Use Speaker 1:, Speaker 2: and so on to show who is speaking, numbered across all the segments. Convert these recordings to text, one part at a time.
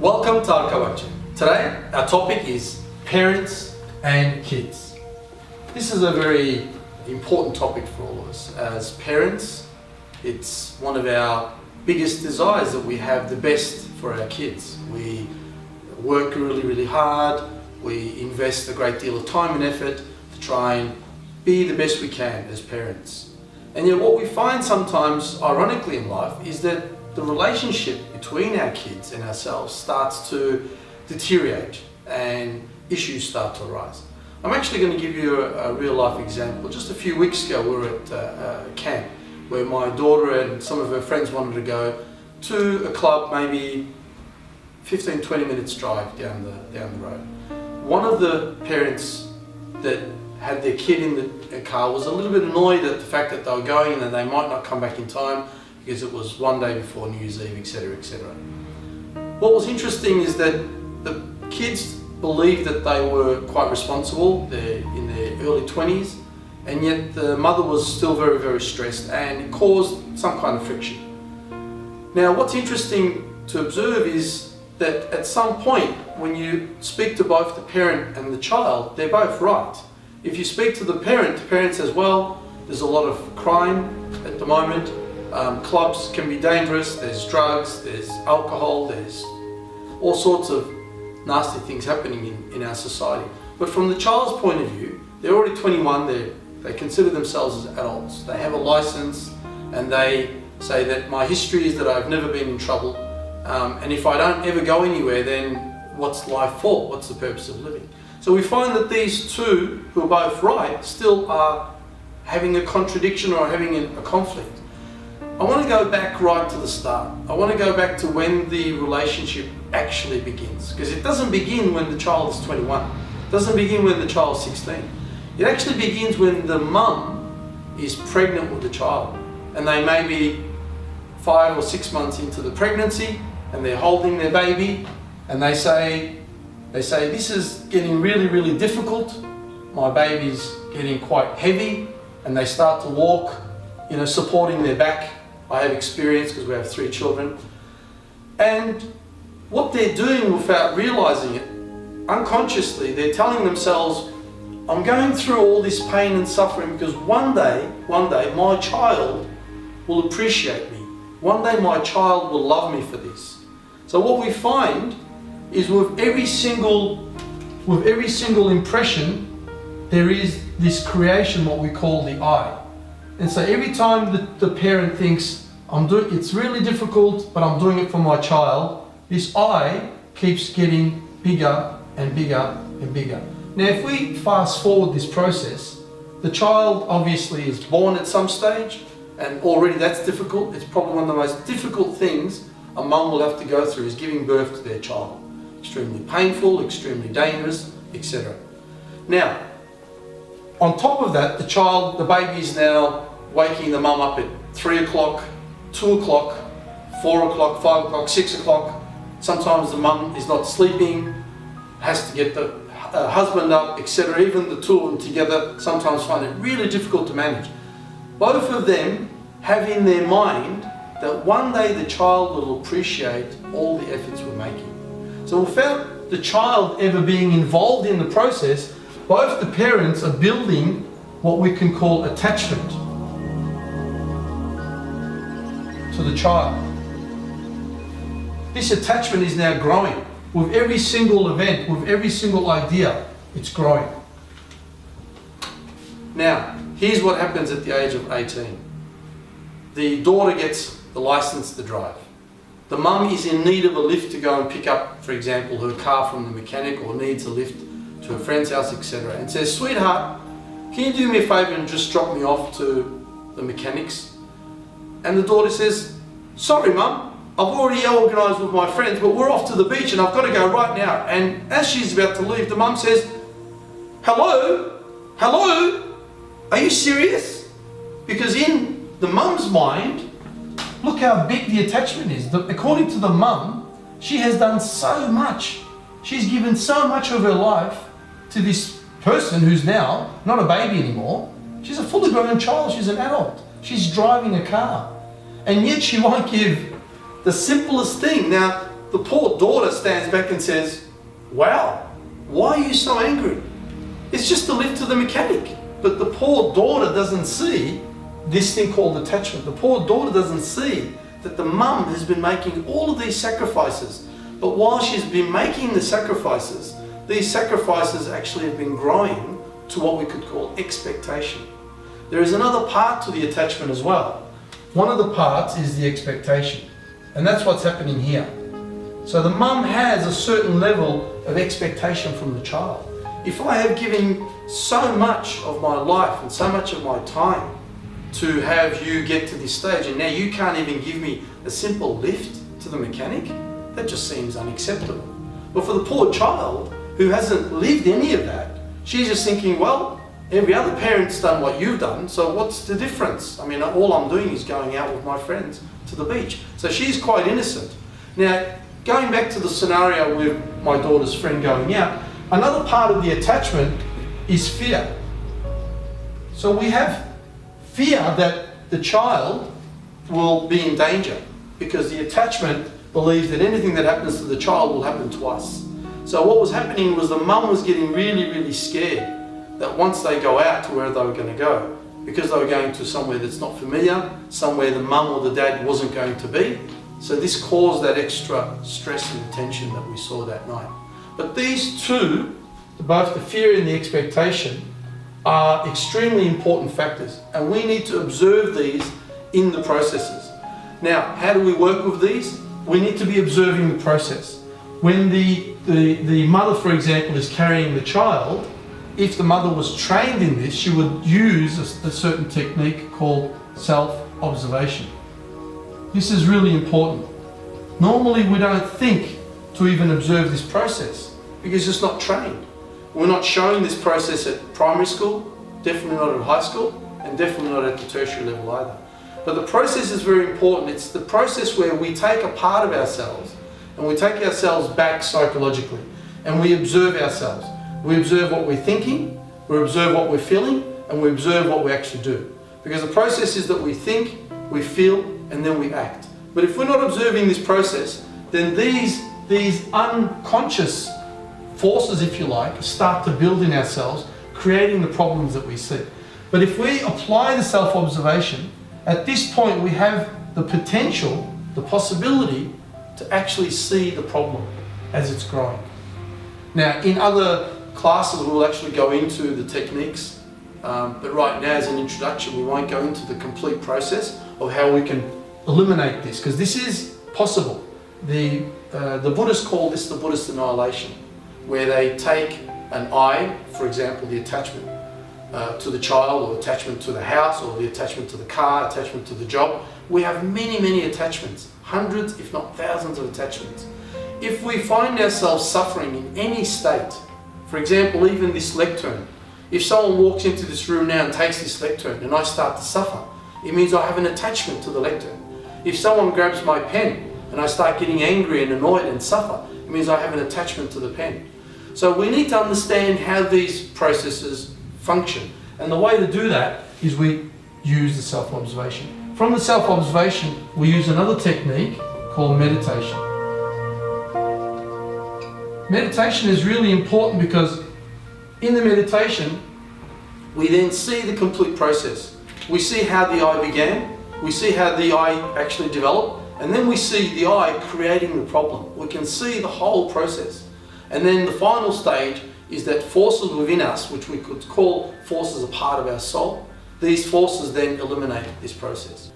Speaker 1: Welcome to Arka. Today our topic is parents and kids. This is a very important topic for all of us. As parents, it's one of our biggest desires that we have the best for our kids. We work really hard, we invest a great deal of time and effort to try and be the best we can as parents. And yet what we find sometimes, ironically in life, is that the relationship between our kids and ourselves starts to deteriorate and issues start to arise. I'm actually going to give you a real life example. Just a few weeks ago we were at a camp where my daughter and some of her friends wanted to go to a club, maybe 15-20 minutes drive down the road. One of the parents that had their kid in the car was a little bit annoyed at the fact that they were going and that they might not come back in time because it was one day before New Year's Eve, etc., etc. What was interesting is that the kids believed that they were quite responsible. They're in their early 20s, and yet the mother was still very stressed, and it caused some kind of friction. Now, what's interesting to observe is that at some point, when you speak to both the parent and the child, they're both right. If you speak to the parent says, well, there's a lot of crime at the moment, clubs can be dangerous, there's drugs, there's alcohol, there's all sorts of nasty things happening in our society. But from the child's point of view, they're already 21, they consider themselves as adults. They have a license and they say that my history is that I've never been in trouble, and if I don't ever go anywhere, then what's life for? What's the purpose of living? So we find that these two, who are both right, still are having a contradiction or having a conflict. I want to go back right to the start. I want to go back to when the relationship actually begins. Because it doesn't begin when the child is 21. It doesn't begin when the child is 16. It actually begins when the mum is pregnant with the child. And they may be 5 or 6 months into the pregnancy and they're holding their baby and they say, this is getting really difficult. My baby's getting quite heavy, and they start to walk, supporting their back. I have experience because we have 3 children. And what they're doing without realizing it, unconsciously, they're telling themselves, I'm going through all this pain and suffering because one day, my child will appreciate me. One day my child will love me for this. So what we find is with every single impression, there is this creation, what we call the I. And so every time the parent thinks, it's really difficult, but I'm doing it for my child, this I keeps getting bigger and bigger and bigger. Now, if we fast forward this process, the child obviously is born at some stage, and already that's difficult. It's probably one of the most difficult things a mum will have to go through, is giving birth to their child. Extremely painful, extremely dangerous, etc. Now, on top of that, the baby is now waking the mum up at 3 o'clock, 2 o'clock, 4 o'clock, 5 o'clock, 6 o'clock. Sometimes the mum is not sleeping, has to get the husband up, etc. Even the two of them together sometimes find it really difficult to manage. Both of them have in their mind that one day the child will appreciate all the efforts we're making. So without the child ever being involved in the process, both the parents are building what we can call attachment to the child. This attachment is now growing. With every single event, with every single idea, it's growing. Now, here's what happens at the age of 18. The daughter gets the license to drive. The mum is in need of a lift to go and pick up, for example, her car from the mechanic, or needs a lift to a friend's house, etc. And says, sweetheart, can you do me a favour and just drop me off to the mechanics? And the daughter says, sorry mum, I've already organised with my friends, but we're off to the beach and I've got to go right now. And as she's about to leave, the mum says, hello, are you serious? Because in the mum's mind, look how big the attachment is. According to the mum, she has done so much. She's given so much of her life to this person who's now not a baby anymore. She's a fully grown child, she's an adult. She's driving a car. And yet she won't give the simplest thing. Now, the poor daughter stands back and says, wow, why are you so angry? It's just a lift to the mechanic. But the poor daughter doesn't see this thing called attachment. The poor daughter doesn't see that the mum has been making all of these sacrifices. But while she's been making the sacrifices, these sacrifices actually have been growing to what we could call expectation. There is another part to the attachment as well. One of the parts is the expectation. And that's what's happening here. So the mum has a certain level of expectation from the child. If I have given so much of my life and so much of my time to have you get to this stage, and now you can't even give me a simple lift to the mechanic, that just seems unacceptable. But for the poor child who hasn't lived any of that, she's just thinking, well, every other parent's done what you've done, so what's the difference? I mean, all I'm doing is going out with my friends to the beach. So she's quite innocent. Now, going back to the scenario with my daughter's friend going out, another part of the attachment is fear. So we have fear that the child will be in danger because the attachment believes that anything that happens to the child will happen to us. So what was happening was the mum was getting really, really scared that once they go out to where they were going to go, because they were going to somewhere that's not familiar, somewhere the mum or the dad wasn't going to be. So this caused that extra stress and tension that we saw that night. But these two, both the fear and the expectation, are extremely important factors, and we need to observe these in the processes. Now, how do we work with these? We need to be observing the process. When the mother, for example, is carrying the child, if the mother was trained in this, she would use a certain technique called self-observation. This is really important. Normally we don't think to even observe this process because it's not trained. We're not showing this process at primary school, definitely not at high school, and definitely not at the tertiary level either. But the process is very important. It's the process where we take a part of ourselves and we take ourselves back psychologically and we observe ourselves. We observe what we're thinking, we observe what we're feeling, and we observe what we actually do. Because the process is that we think, we feel, and then we act. But if we're not observing this process, then these unconscious forces, if you like, start to build in ourselves, creating the problems that we see. But if we apply the self-observation, at this point we have the potential, the possibility to actually see the problem as it's growing. Now, in other classes we'll actually go into the techniques, but right now as an introduction we won't go into the complete process of how we can eliminate this, because this is possible. The Buddhists call this the Buddhist annihilation, where they take an I, for example, the attachment to the child, or attachment to the house, or the attachment to the car, attachment to the job. We have many, many attachments, hundreds if not thousands of attachments. If we find ourselves suffering in any state, for example, even this lectern, if someone walks into this room now and takes this lectern and I start to suffer, it means I have an attachment to the lectern. If someone grabs my pen and I start getting angry and annoyed and suffer, it means I have an attachment to the pen. So we need to understand how these processes function. And the way to do that is we use the self-observation. From the self-observation, we use another technique called meditation. Meditation is really important because in the meditation, we then see the complete process. We see how the I began, we see how the I actually developed, and then we see the I creating the problem. We can see the whole process. And then the final stage is that forces within us, which we could call forces a part of our soul, these forces then eliminate this process.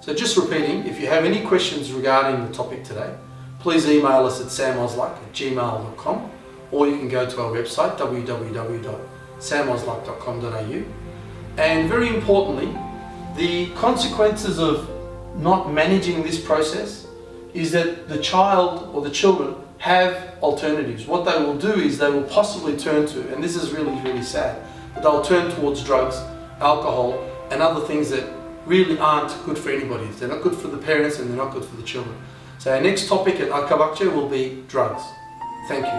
Speaker 1: So just repeating, if you have any questions regarding the topic today, please email us at samozlike@gmail.com, or you can go to our website www.samozlike.com.au. And very importantly, the consequences of not managing this process is that the child or the children have alternatives. What they will do is they will possibly turn to, and this is really, really sad, but they'll turn towards drugs, alcohol, and other things that really aren't good for anybody. They're not good for the parents and they're not good for the children. So our next topic at Akabakche will be drugs. Thank you.